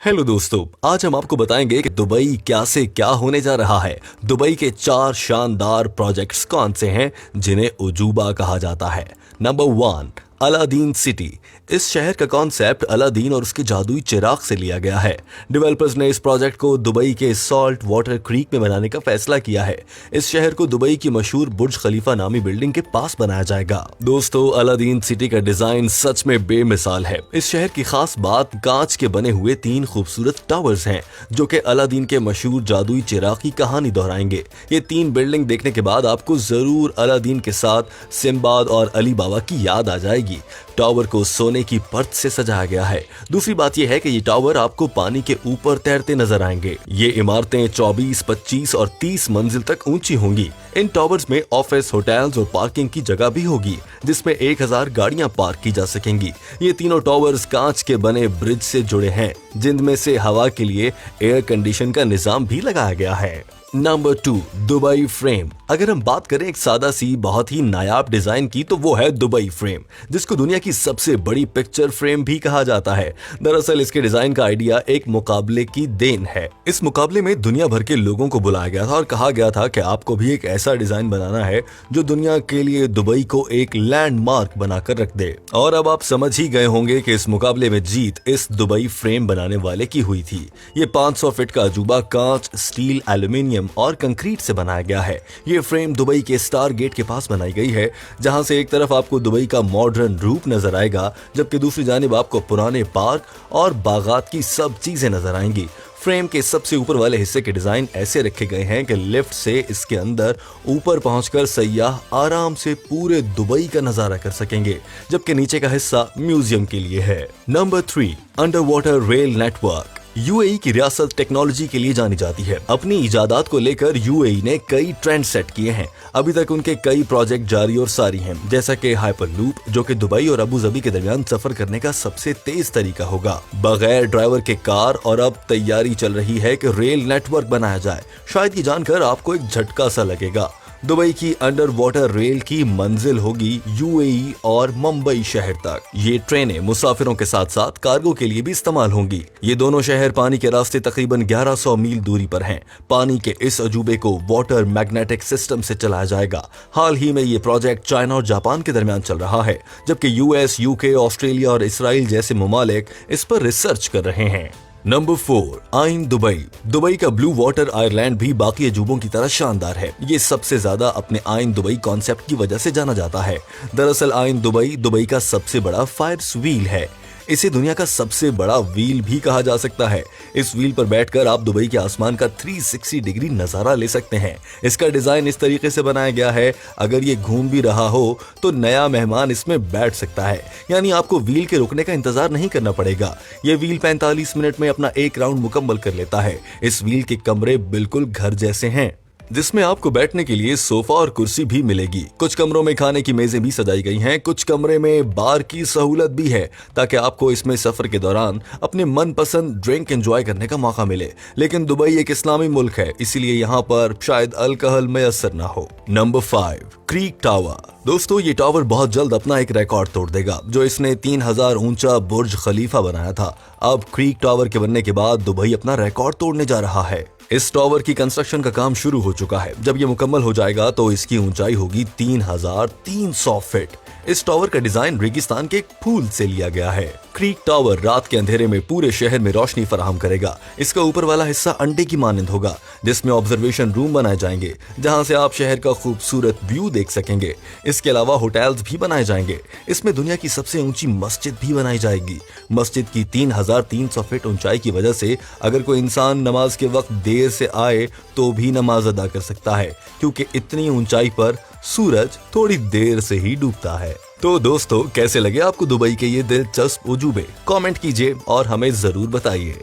Hello दोस्तों, आज हम आपको बताएंगे कि दुबई क्या से क्या होने जा रहा है। दुबई के 4 शानदार प्रोजेक्ट्स कौन से हैं जिन्हें उजूबा कहा जाता है। Number 1, Aladdin city. इस शहर का कॉन्सेप्ट अलादीन और उसके जादुई चिराग से लिया गया है। डेवलपर्स ने इस प्रोजेक्ट को दुबई के सॉल्ट वाटर क्रीक में बनाने का फैसला किया है। इस शहर को दुबई की मशहूर बुर्ज खलीफा नामी बिल्डिंग के पास बनाया जाएगा। दोस्तों, अलादीन सिटी का डिजाइन सच में बेमिसाल है। इस शहर की खास बात कांच के बने हुए 3 खूबसूरत टावर्स हैं जो कि अलादीन के मशहूर जादुई चिराग की कहानी दोहराएंगे। ये 3 बिल्डिंग देखने के बाद आपको जरूर अलादीन के साथ सिम्बाद और अली बाबा की याद आ जाएगी। टावर को सोने की परत से सजाया गया है। दूसरी बात यह है कि ये टावर आपको पानी के ऊपर तैरते नजर आएंगे। ये इमारतें 24, 25 और 30 मंजिल तक ऊंची होंगी। इन टावर्स में ऑफिस, होटल्स और पार्किंग की जगह भी होगी जिसमें 1000 गाड़ियां पार्क की जा सकेंगी। ये तीनों टावर्स कांच के बने ब्रिज से जुड़े हैं जिनमें से हवा के लिए एयर कंडीशन का निजाम भी लगाया गया है। Number 2, Dubai frame. अगर हम बात करें एक सादा सी बहुत ही नायाब डिजाइन की तो वो है दुबई फ्रेम, जिसको दुनिया की सबसे बड़ी पिक्चर फ्रेम भी कहा जाता है। दरअसल इसके डिजाइन का आइडिया एक मुकाबले की देन है। इस मुकाबले में दुनिया भर के लोगों को बुलाया गया था और कहा गया था कि आपको भी एक ऐसा डिजाइन बनाना है जो दुनिया के लिए दुबई को एक लैंडमार्क बनाकर रख दे। और अब आप समझ ही गए होंगे कि इस मुकाबले में जीत इस दुबई फ्रेम बनाने वाले की हुई थी। ये 500 फीट का अजूबा कांच, स्टील, एल्यूमिनियम और कंक्रीट से बनाया गया है। ये फ्रेम दुबई के स्टार गेट के पास बनाई गई है, जहां से एक तरफ आपको दुबई का मॉडर्न रूप नजर आएगा जबकि दूसरी जानिब आपको पुराने पार्क और बागात की सब चीजें नजर आएंगी। फ्रेम के सबसे ऊपर वाले हिस्से के डिजाइन ऐसे रखे गए हैं कि लिफ्ट से इसके अंदर ऊपर पहुंचकर सयाह आराम से पूरे दुबई का नजारा कर सकेंगे, जबकि नीचे का हिस्सा म्यूजियम के लिए है। Number 3, under water rail network. UAE की रियासत टेक्नोलॉजी के लिए जानी जाती है। अपनी इजादात को लेकर यूएई ने कई ट्रेंड सेट किए हैं। अभी तक उनके कई प्रोजेक्ट जारी और सारी हैं, जैसा कि हाइपरलूप जो कि दुबई और अबू धाबी के दरमियान सफर करने का सबसे तेज तरीका होगा, बगैर ड्राइवर के कार, और अब तैयारी चल रही है कि रेल नेटवर्क बनाया जाए। शायद ये जानकर आपको एक झटका सा लगेगा। दुबई की अंडर वाटर रेल की मंजिल होगी यूएई और मुंबई शहर तक। ये ट्रेनें मुसाफिरों के साथ साथ कार्गो के लिए भी इस्तेमाल होंगी। ये दोनों शहर पानी के रास्ते तकरीबन 1100 मील दूरी पर हैं। पानी के इस अजूबे को वाटर मैग्नेटिक सिस्टम से चलाया जाएगा। हाल ही में ये प्रोजेक्ट चाइना और जापान के दरमियान चल रहा है, जबकि यूएस, यूके, ऑस्ट्रेलिया और इसराइल जैसे ममालिक इस पर रिसर्च कर रहे हैं। नंबर 4, आइन दुबई। दुबई का ब्लू वाटर आयरलैंड भी बाकी अजूबों की तरह शानदार है। ये सबसे ज्यादा अपने आइन दुबई कॉन्सेप्ट की वजह से जाना जाता है। दरअसल आइन दुबई दुबई का सबसे बड़ा फायर्स व्हील है। इसे दुनिया का सबसे बड़ा व्हील भी कहा जा सकता है। इस व्हील पर बैठकर आप दुबई के आसमान का 360 डिग्री नजारा ले सकते हैं। इसका डिजाइन इस तरीके से बनाया गया है, अगर ये घूम भी रहा हो तो नया मेहमान इसमें बैठ सकता है, यानी आपको व्हील के रुकने का इंतजार नहीं करना पड़ेगा। ये व्हील 45 मिनट में अपना एक राउंड मुकम्मल कर लेता है। इस व्हील के कमरे बिल्कुल घर जैसे हैं, जिसमें आपको बैठने के लिए सोफा और कुर्सी भी मिलेगी। कुछ कमरों में खाने की मेजें भी सजाई गई हैं। कुछ कमरे में बार की सहूलत भी है ताकि आपको इसमें सफर के दौरान अपने मनपसंद ड्रिंक एंजॉय करने का मौका मिले। लेकिन दुबई एक इस्लामी मुल्क है, इसीलिए यहाँ पर शायद अल्कोहल मैसर ना हो। Number 5, creek tower. दोस्तों, ये टावर बहुत जल्द अपना एक रिकॉर्ड तोड़ देगा जो इसने 3000 ऊंचा बुर्ज खलीफा बनाया था। अब क्रीक टावर के बनने के बाद दुबई अपना रिकॉर्ड तोड़ने जा रहा है। इस टावर की कंस्ट्रक्शन का काम शुरू हो चुका है। जब ये मुकम्मल हो जाएगा तो इसकी ऊंचाई होगी 3300 फीट। इस टावर का डिजाइन रेगिस्तान के एक फूल से लिया गया है। क्रीक टावर रात के अंधेरे में पूरे शहर में रोशनी फराहम करेगा। इसका ऊपर वाला हिस्सा अंडे की मानंद होगा, जिसमें ऑब्जर्वेशन रूम बनाए जाएंगे जहां से आप शहर का खूबसूरत व्यू देख सकेंगे। इसके अलावा होटल्स भी बनाए जाएंगे। इसमें दुनिया की सबसे ऊंची मस्जिद भी बनाई जाएगी। मस्जिद की 3300 फीट ऊंचाई की वजह से अगर कोई इंसान नमाज के वक्त देर से आए तो भी नमाज अदा कर सकता है, क्योंकि इतनी ऊंचाई पर सूरज थोड़ी देर से ही डूबता है। तो दोस्तों, कैसे लगे आपको दुबई के ये दिलचस्प उजूबे? कमेंट कीजिए और हमें जरूर बताइए।